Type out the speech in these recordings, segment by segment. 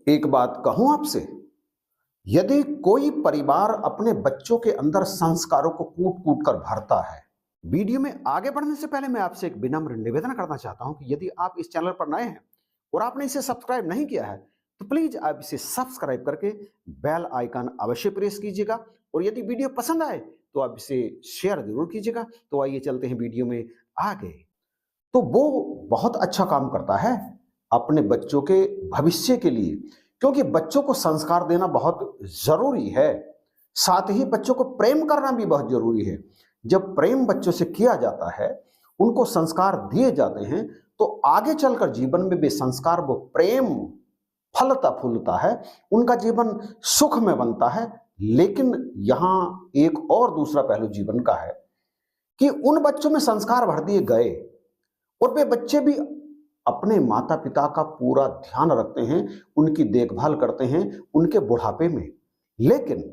एक बात कहूं आपसे, यदि कोई परिवार अपने बच्चों के अंदर संस्कारों को कूट कूट कर भरता है। वीडियो में आगे बढ़ने से पहले मैं आपसे एक विनम्र निवेदन करना चाहता हूं कि यदि आप इस चैनल पर नए हैं और आपने इसे सब्सक्राइब नहीं किया है तो प्लीज आप इसे सब्सक्राइब करके बेल आइकन अवश्य प्रेस कीजिएगा, और यदि वीडियो पसंद आए तो आप इसे शेयर जरूर कीजिएगा। तो आइए चलते हैं वीडियो में आगे। तो वो बहुत अच्छा काम करता है अपने बच्चों के भविष्य के लिए, क्योंकि बच्चों को संस्कार देना बहुत जरूरी है। साथ ही बच्चों को प्रेम करना भी बहुत जरूरी है। जब प्रेम बच्चों से किया जाता है, उनको संस्कार दिए जाते हैं, तो आगे चलकर जीवन में भी संस्कार वो प्रेम फलता फूलता है, उनका जीवन सुख में बनता है। लेकिन यहां एक और दूसरा पहलू जीवन का है कि उन बच्चों में संस्कार भर दिए गए और वे बच्चे भी अपने माता पिता का पूरा ध्यान रखते हैं, उनकी देखभाल करते हैं उनके बुढ़ापे में। लेकिन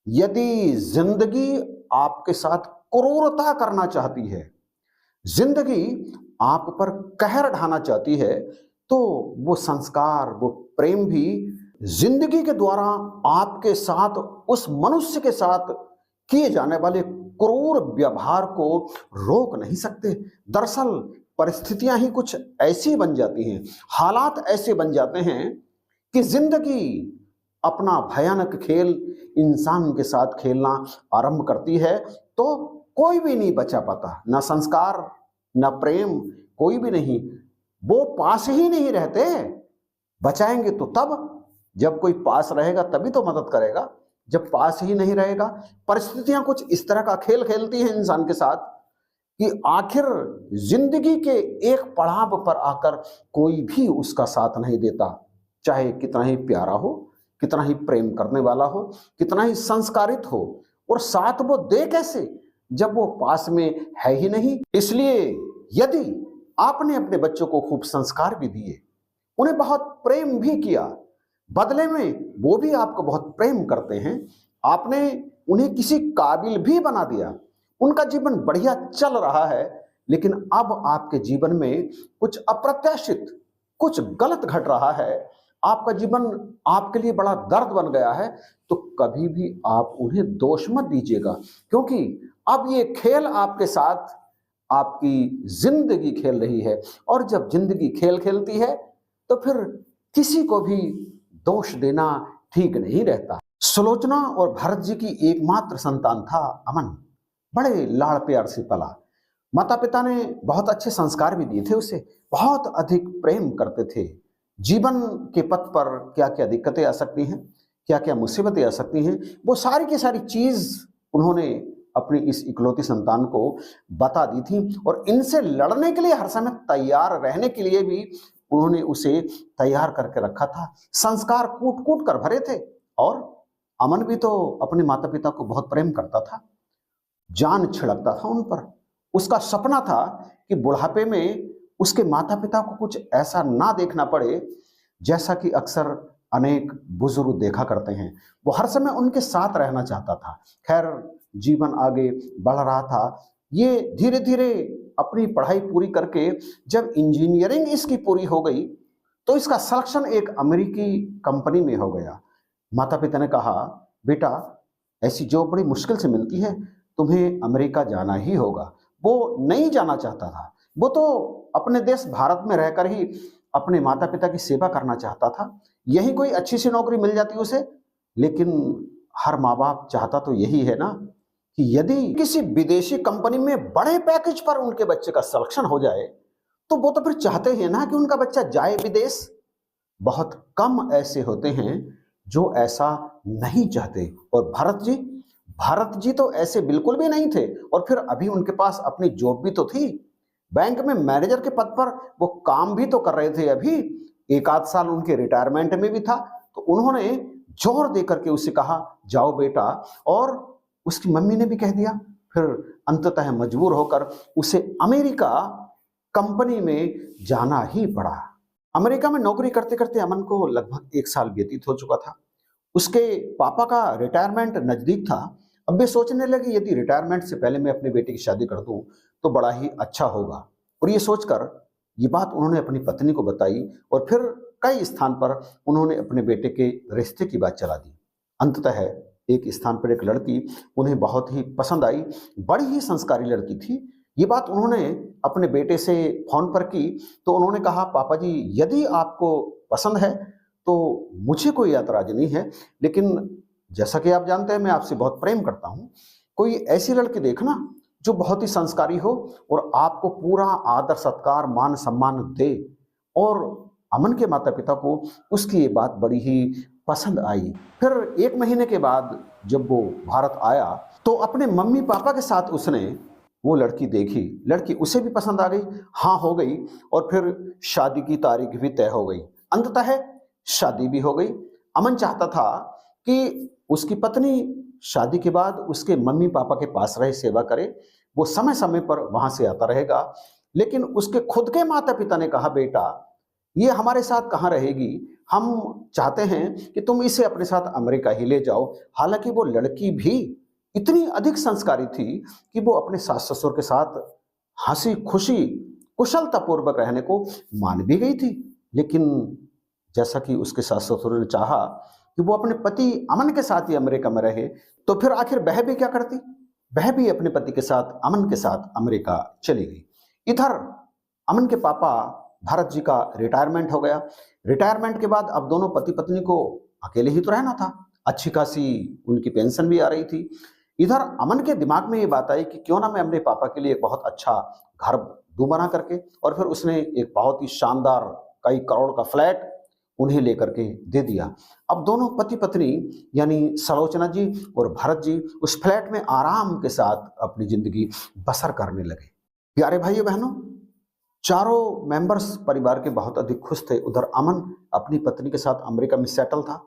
यदि जिंदगी आपके साथ क्रूरता करना चाहती है, जिंदगी आप पर कहर ढाना चाहती है, तो वो संस्कार वो प्रेम भी जिंदगी के द्वारा आपके साथ उस मनुष्य के साथ किए जाने वाले क्रूर व्यवहार को रोक नहीं सकते। दरअसल परिस्थितियां ही कुछ ऐसी बन जाती हैं, हालात ऐसे बन जाते हैं कि जिंदगी अपना भयानक खेल इंसान के साथ खेलना आरंभ करती है, तो कोई भी नहीं बचा पाता, ना संस्कार ना प्रेम, कोई भी नहीं। वो पास ही नहीं रहते। बचाएंगे तो तब जब कोई पास रहेगा तभी तो मदद करेगा, जब पास ही नहीं रहेगा। परिस्थितियां कुछ इस तरह का खेल खेलती हैं इंसान के साथ कि आखिर जिंदगी के एक पड़ाव पर आकर कोई भी उसका साथ नहीं देता, चाहे कितना ही प्यारा हो, कितना ही प्रेम करने वाला हो, कितना ही संस्कारित हो, और साथ वो दे कैसे जब वो पास में है ही नहीं। इसलिए यदि आपने अपने बच्चों को खूब संस्कार भी दिए, उन्हें बहुत प्रेम भी किया, बदले में वो भी आपको बहुत प्रेम करते हैं, आपने उन्हें किसी काबिल भी बना दिया, उनका जीवन बढ़िया चल रहा है, लेकिन अब आपके जीवन में कुछ अप्रत्याशित कुछ गलत घट रहा है, आपका जीवन आपके लिए बड़ा दर्द बन गया है, तो कभी भी आप उन्हें दोष मत दीजिएगा, क्योंकि अब ये खेल आपके साथ आपकी जिंदगी खेल रही है। और जब जिंदगी खेल खेलती है तो फिर किसी को भी दोष देना ठीक नहीं रहता। सुलोचना और भरत जी की एकमात्र संतान था अमन। बड़े लाड़ प्यार से पला, माता पिता ने बहुत अच्छे संस्कार भी दिए थे उसे, बहुत अधिक प्रेम करते थे। जीवन के पथ पर क्या क्या दिक्कतें आ सकती हैं, क्या क्या मुसीबतें आ सकती हैं, वो सारी की सारी चीज उन्होंने अपनी इस इकलौती संतान को बता दी थी, और इनसे लड़ने के लिए हर समय तैयार रहने के लिए भी उन्होंने उसे तैयार करके रखा था। संस्कार कूट कूट कर भरे थे। और अमन भी तो अपने माता पिता को बहुत प्रेम करता था, जान छिड़कता था उन पर। उसका सपना था कि बुढ़ापे में उसके माता पिता को कुछ ऐसा ना देखना पड़े जैसा कि अक्सर अनेक बुजुर्ग देखा करते हैं। वो हर समय उनके साथ रहना चाहता था। खैर, जीवन आगे बढ़ रहा था। ये धीरे धीरे अपनी पढ़ाई पूरी करके जब इंजीनियरिंग इसकी पूरी हो गई, तो इसका सिलेक्शन एक अमेरिकी कंपनी में हो गया। माता पिता ने कहा, बेटा ऐसी जॉब बड़ी मुश्किल से मिलती है, तुम्हें अमेरिका जाना ही होगा। वो नहीं जाना चाहता था, वो तो अपने देश भारत में रहकर ही अपने माता पिता की सेवा करना चाहता था। यही कोई अच्छी सी नौकरी मिल जाती उसे। लेकिन हर माँ बाप चाहता तो यही है ना कि यदि किसी विदेशी कंपनी में बड़े पैकेज पर उनके बच्चे का सिलेक्शन हो जाए, तो वो तो फिर चाहते हैं ना कि उनका बच्चा जाए विदेश। बहुत कम ऐसे होते हैं जो ऐसा नहीं चाहते, और भारत जी तो ऐसे बिल्कुल भी नहीं थे। और फिर अभी उनके पास अपनी जॉब भी तो थी, बैंक में मैनेजर के पद पर वो काम भी तो कर रहे थे। अभी एक आध साल उनके रिटायरमेंट में भी था, तो उन्होंने जोर देकर के उसे कहा, जाओ बेटा। और उसकी मम्मी ने भी कह दिया। फिर अंततः मजबूर होकर उसे अमेरिका कंपनी में जाना ही पड़ा। अमेरिका में नौकरी करते करते अमन को लगभग 1 साल व्यतीत हो चुका था। उसके पापा का रिटायरमेंट नजदीक था। अब वे सोचने लगे, यदि रिटायरमेंट से पहले मैं अपनी बेटी की शादी कर दूं तो बड़ा ही अच्छा होगा। और ये सोचकर ये बात उन्होंने अपनी पत्नी को बताई, और फिर कई स्थान पर उन्होंने अपने बेटे के रिश्ते की बात चला दी। अंततः एक स्थान पर एक लड़की उन्हें बहुत ही पसंद आई, बड़ी ही संस्कारी लड़की थी। ये बात उन्होंने अपने बेटे से फोन पर की तो उन्होंने कहा, पापा जी यदि आपको पसंद है तो मुझे कोई ऐतराज नहीं है, लेकिन जैसा कि आप जानते हैं मैं आपसे बहुत प्रेम करता हूँ, कोई ऐसी लड़की देखना जो बहुत ही संस्कारी हो और आपको पूरा आदर सत्कार मान सम्मान दे। और अमन के माता पिता को उसकी ये बात बड़ी ही पसंद आई। फिर 1 महीने के बाद जब वो भारत आया तो अपने मम्मी पापा के साथ उसने वो लड़की देखी, लड़की उसे भी पसंद आ गई, हाँ हो गई, और फिर शादी की तारीख भी तय हो गई। अंततः शादी भी हो गई। अमन चाहता था कि उसकी पत्नी शादी के बाद उसके मम्मी पापा के पास रहे, सेवा करे, वो समय समय पर वहां से आता रहेगा। लेकिन उसके खुद के माता पिता ने कहा, बेटा ये हमारे साथ कहाँ रहेगी, हम चाहते हैं कि तुम इसे अपने साथ अमेरिका ही ले जाओ। हालांकि वो लड़की भी इतनी अधिक संस्कारी थी कि वो अपने सास ससुर के साथ हंसी खुशी कुशलता पूर्वक रहने को मान भी गई थी। लेकिन जैसा कि उसके सास ससुर ने चाहा कि वो अपने पति अमन के साथ ही अमेरिका में रहे, तो फिर आखिर वह भी क्या करती, वह भी अपने पति के साथ अमन के साथ अमेरिका चली गई। इधर अमन के पापा भरत जी का रिटायरमेंट हो गया। रिटायरमेंट के बाद अब दोनों पति पत्नी को अकेले ही तो रहना था, अच्छी खासी उनकी पेंशन भी आ रही थी। इधर अमन के दिमाग में ये बात आई कि क्यों ना मैं अपने पापा के लिए एक बहुत अच्छा घर दूं बना करके, और फिर उसने एक बहुत ही शानदार कई करोड़ का फ्लैट उन्हें लेकर के दे दिया। अब दोनों पति पत्नी यानी सलोचना जी और भरत जी उस फ्लैट में आराम के साथ अपनी जिंदगी बसर करने लगे। प्यारे भाइयों बहनों, चारों मेंबर्स परिवार के बहुत अधिक खुश थे। उधर अमन अपनी पत्नी के साथ अमेरिका में सेटल था,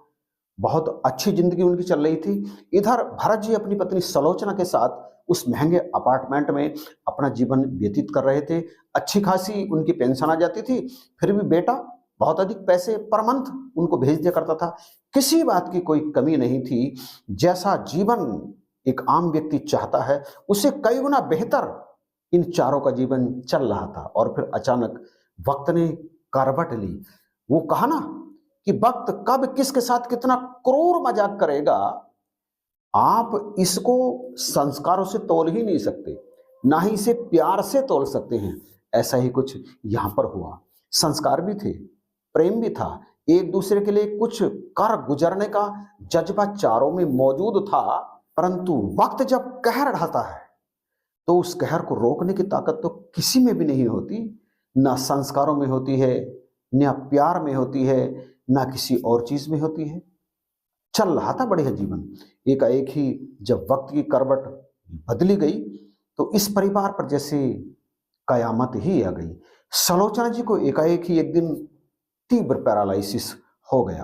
बहुत अच्छी जिंदगी उनकी चल रही थी। इधर भरत जी अपनी पत्नी सलोचना के साथ उस महंगे अपार्टमेंट में अपना जीवन व्यतीत कर रहे थे। अच्छी खासी उनकी पेंशन आ जाती थी, फिर भी बेटा बहुत अधिक पैसे पर मंथ उनको भेज दिया करता था। किसी बात की कोई कमी नहीं थी। जैसा जीवन एक आम व्यक्ति चाहता है उससे कई गुना बेहतर इन चारों का जीवन चल रहा था। और फिर अचानक वक्त ने करवट ली। वो कहा ना कि वक्त कब किसके साथ कितना क्रूर मजाक करेगा, आप इसको संस्कारों से तोल ही नहीं सकते, ना ही इसे प्यार से तोल सकते हैं। ऐसा ही कुछ यहां पर हुआ। संस्कार भी थे, प्रेम भी था, एक दूसरे के लिए कुछ कर गुजरने का जज्बा चारों में मौजूद था। परंतु वक्त जब कहर ढाता है तो उस कहर को रोकने की ताकत तो किसी में भी नहीं होती, ना संस्कारों में होती है, ना प्यार में होती है, ना किसी और चीज में होती है। चल रहा था बढ़िया जीवन, एकाएक ही जब वक्त की करवट बदली गई तो इस परिवार पर जैसे कयामत ही आ गई। सलोचना जी को एकाएक ही एक दिन तीव्र पैरालिसिस हो गया।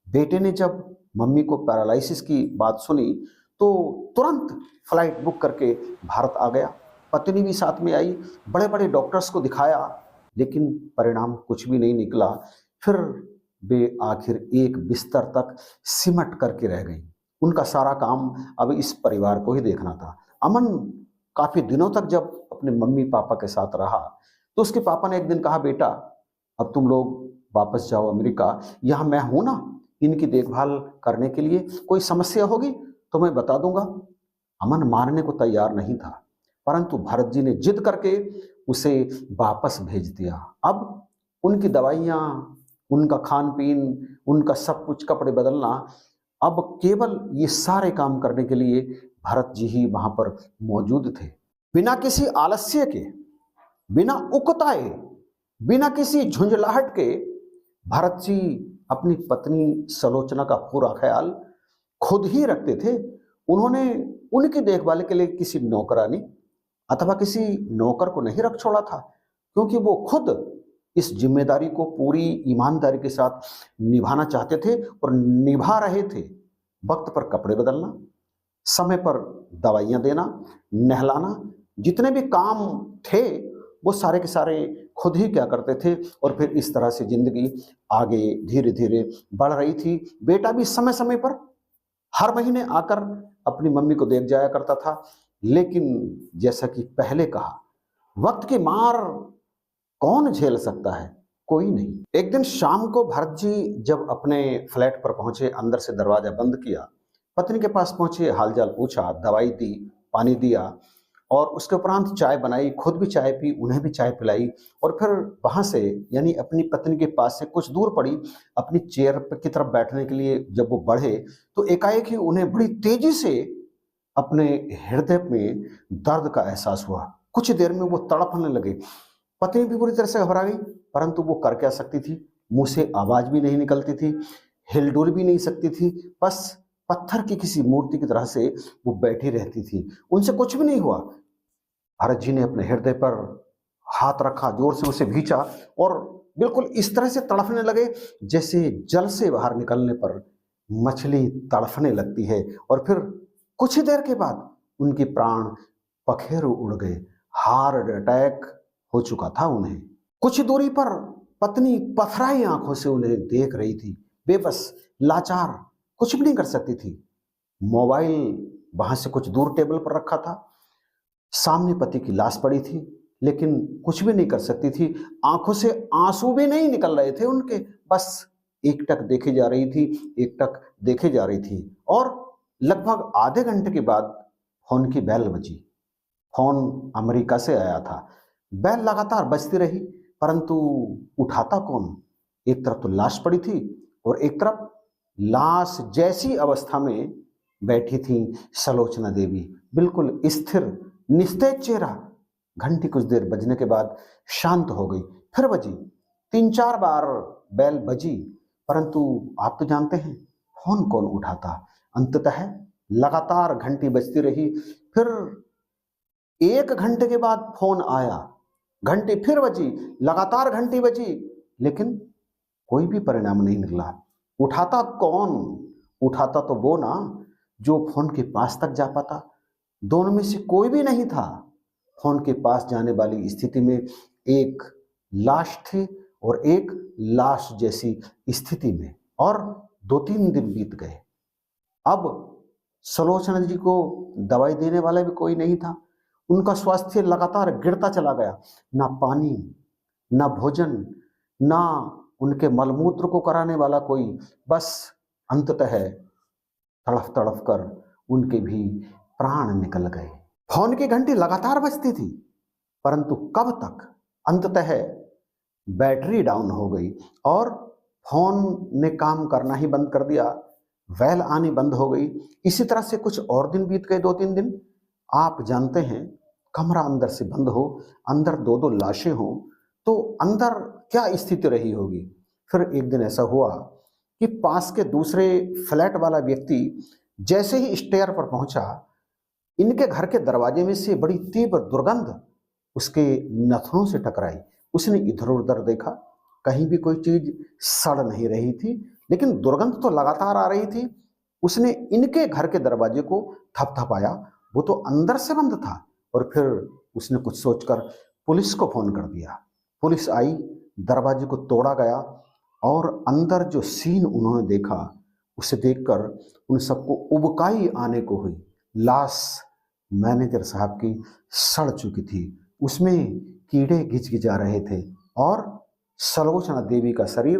बेटे ने जब मम्मी को पैरालिसिस की बात सुनी तो तुरंत फ्लाइट बुक करके भारत आ गया। पत्नी भी साथ में आई, बड़े बड़े डॉक्टर्स को दिखाया, लेकिन परिणाम कुछ भी नहीं निकला। फिर वे आखिर एक बिस्तर तक सिमट करके रह गई। उनका सारा काम अब इस परिवार को ही देखना था। अमन काफी दिनों तक जब अपने मम्मी पापा के साथ रहा तो उसके पापा ने एक दिन कहा, बेटा अब तुम लोग वापस जाओ अमेरिका, यहाँ मैं हूं ना इनकी देखभाल करने के लिए, कोई समस्या होगी तो मैं बता दूंगा। अमन मानने को तैयार नहीं था, परंतु भरत जी ने जिद करके उसे वापस भेज दिया। अब उनकी दवाइयाँ, उनका खान पीन, उनका सब कुछ, कपड़े बदलना, अब केवल ये सारे काम करने के लिए भरत जी ही वहां पर मौजूद थे। बिना किसी आलस्य के, बिना उकताए, बिना किसी झुंझलाहट के भरत जी अपनी पत्नी सलोचना का पूरा ख्याल खुद ही रखते थे। उन्होंने उनकी देखभाल के लिए किसी नौकरानी अथवा किसी नौकर को नहीं रख छोड़ा था, क्योंकि वो खुद इस जिम्मेदारी को पूरी ईमानदारी के साथ निभाना चाहते थे और निभा रहे थे। वक्त पर कपड़े बदलना, समय पर दवाइयाँ देना, नहलाना, जितने भी काम थे वो सारे के सारे खुद ही क्या करते थे। और फिर इस तरह से जिंदगी आगे धीरे धीरे बढ़ रही थी। बेटा भी समय समय पर हर महीने आकर अपनी मम्मी को देख जाया करता था। लेकिन जैसा कि पहले कहा, वक्त की मार कौन झेल सकता है, कोई नहीं। एक दिन शाम को भरत जी जब अपने फ्लैट पर पहुंचे, अंदर से दरवाजा बंद किया, पत्नी के पास पहुंचे, हालचाल पूछा, दवाई दी, पानी दिया और उसके उपरांत चाय बनाई, खुद भी चाय पी, उन्हें भी चाय पिलाई और फिर वहां से यानी अपनी पत्नी के पास से कुछ दूर पड़ी अपनी चेयर की तरफ बैठने के लिए जब वो बढ़े तो एकाएक ही उन्हें बड़ी तेजी से अपने हृदय में दर्द का एहसास हुआ। कुछ देर में वो तड़पने लगे। पत्नी भी बुरी तरह से घबरा गई, परंतु वो कर क्या सकती थी? मुंह से आवाज भी नहीं निकलती थी, हिलडुल भी नहीं सकती थी, बस पत्थर की किसी मूर्ति की तरह से वो बैठी रहती थी। उनसे कुछ भी नहीं हुआ। भरत जी ने अपने हृदय पर हाथ रखा, जोर से उसे भींचा और बिल्कुल इस तरह से तड़फने लगे जैसे जल से बाहर निकलने पर मछली तड़फने लगती है। और फिर कुछ ही देर के बाद उनके प्राण पखेरु उड़ गए। हार्ट अटैक हो चुका था उन्हें। कुछ दूरी पर पत्नी पथराई आंखों से उन्हें देख रही थी, बेबस, लाचार, कुछ भी नहीं कर सकती थी। मोबाइल वहां से कुछ दूर टेबल पर रखा था, सामने पति की लाश पड़ी थी, लेकिन कुछ भी नहीं कर सकती थी। आंखों से आंसू भी नहीं निकल रहे थे उनके, बस एकटक देखे जा रही थी, एकटक देखे जा रही थी। और लगभग आधे घंटे के बाद फोन की बेल बजी। फोन अमेरिका से आया था। बेल लगातार बजती रही, परंतु उठाता कौन? एक तरफ तो लाश पड़ी थी और एक तरफ लाश जैसी अवस्था में बैठी थी सलोचना देवी, बिल्कुल स्थिर, निस्तेज चेहरा। घंटी कुछ देर बजने के बाद शांत हो गई, फिर बजी। 3-4 बार बेल बजी, परंतु आप तो जानते हैं फोन कौन उठाता। अंततः लगातार घंटी बजती रही। फिर 1 घंटे के बाद फोन आया, घंटी फिर बजी, लगातार घंटी बजी, लेकिन कोई भी परिणाम नहीं निकला। उठाता कौन? उठाता तो वो ना जो फोन के पास तक जा पाता। दोनों में से कोई भी नहीं था। फोन के पास जाने वाली स्थिति में एक लाश थी और एक लाश जैसी स्थिति में, और 2-3 दिन बीत गए। अब सलोचना जी को दवाई देने वाला भी कोई नहीं था। उनका स्वास्थ्य लगातार गिरता चला गया। ना पानी, ना भोजन, ना उनके मलमूत्र को कराने वाला कोई। बस अंततः तड़फ तड़फ कर उनके भी प्राण निकल गए। फोन की घंटी लगातार बजती थी, परंतु कब तक? अंततः बैटरी डाउन हो गई और फोन ने काम करना ही बंद कर दिया। वैल आनी बंद हो गई। इसी तरह से कुछ और दिन बीत गए, 2-3 दिन। आप जानते हैं, कमरा अंदर से बंद हो, अंदर 2-2 लाशें हों, तो अंदर क्या स्थिति रही होगी। फिर एक दिन ऐसा हुआ कि पास के दूसरे फ्लैट वाला व्यक्ति जैसे ही स्टेयर पर पहुंचा, इनके घर के दरवाजे में से बड़ी तीव्र दुर्गंध उसके नथनों से टकराई। उसने इधर उधर देखा, कहीं भी कोई चीज सड़ नहीं रही थी, लेकिन दुर्गंध तो लगातार आ रही थी। उसने इनके घर के दरवाजे को थपथपाया, वो तो अंदर से बंद था। और फिर उसने कुछ सोचकर पुलिस को फोन कर दिया। पुलिस आई, दरवाजे को तोड़ा गया और अंदर जो सीन उन्होंने देखा, उसे देखकर उन सबको उबकाई आने को हुई। लाश मैनेजर साहब की सड़ चुकी थी, उसमें कीड़े गिजगिजा रहे थे और सलोचना देवी का शरीर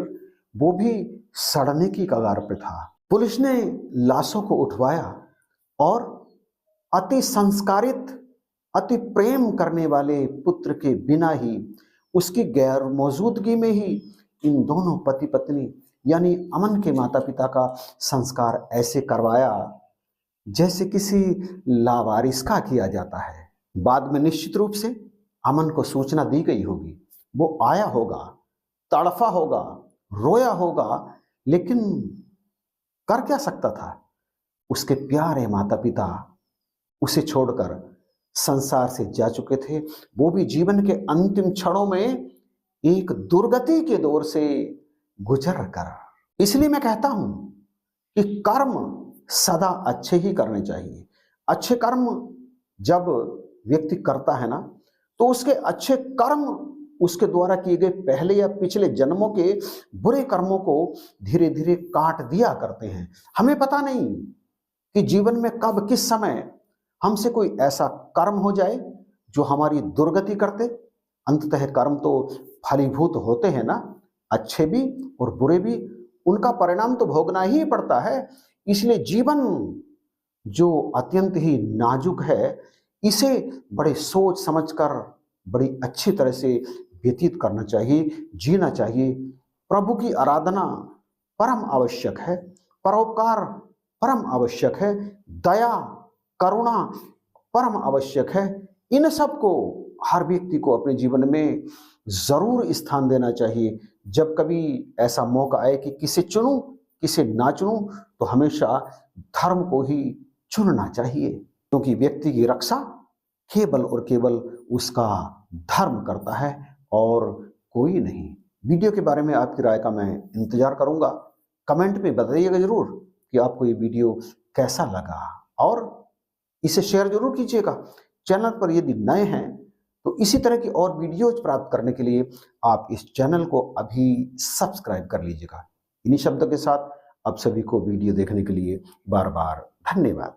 वो भी सड़ने की कगार पे था। पुलिस ने लाशों को उठवाया और अति संस्कारित, अति प्रेम करने वाले पुत्र के बिना ही, उसकी गैर मौजूदगी में ही इन दोनों पति पत्नी यानी अमन के माता पिता का संस्कार ऐसे करवाया जैसे किसी लावारिस का किया जाता है। बाद में निश्चित रूप से अमन को सूचना दी गई होगी, वो आया होगा, तड़फा होगा, रोया होगा, लेकिन कर क्या सकता था? उसके प्यारे माता पिता उसे छोड़कर संसार से जा चुके थे, वो भी जीवन के अंतिम क्षणों में एक दुर्गति के दौर से गुजर कर। इसलिए मैं कहता हूं कि कर्म सदा अच्छे ही करने चाहिए। अच्छे कर्म जब व्यक्ति करता है ना, तो उसके अच्छे कर्म उसके द्वारा किए गए पहले या पिछले जन्मों के बुरे कर्मों को धीरे धीरे काट दिया करते हैं। हमें पता नहीं कि जीवन में कब किस समय हमसे कोई ऐसा कर्म हो जाए जो हमारी दुर्गति करते। अंततः कर्म तो फलीभूत होते हैं ना, अच्छे भी और बुरे भी, उनका परिणाम तो भोगना ही पड़ता है। इसलिए जीवन जो अत्यंत ही नाजुक है, इसे बड़े सोच समझकर बड़ी अच्छी तरह से व्यतीत करना चाहिए, जीना चाहिए। प्रभु की आराधना परम आवश्यक है, परोपकार परम आवश्यक है, दया करुणा परम आवश्यक है। इन सब को हर व्यक्ति को अपने जीवन में जरूर स्थान देना चाहिए। जब कभी ऐसा मौका आए कि किसे चुनूं किसे ना चुनूं, तो हमेशा धर्म को ही चुनना चाहिए, क्योंकि व्यक्ति की रक्षा केवल और केवल उसका धर्म करता है और कोई नहीं। वीडियो के बारे में आपकी राय का मैं इंतजार करूंगा। कमेंट में बताइएगा जरूर कि आपको ये वीडियो कैसा लगा, और इसे शेयर जरूर कीजिएगा। चैनल पर यदि नए हैं तो इसी तरह की और वीडियोज प्राप्त करने के लिए आप इस चैनल को अभी सब्सक्राइब कर लीजिएगा। इन्हीं शब्दों के साथ आप सभी को वीडियो देखने के लिए बार बार धन्यवाद।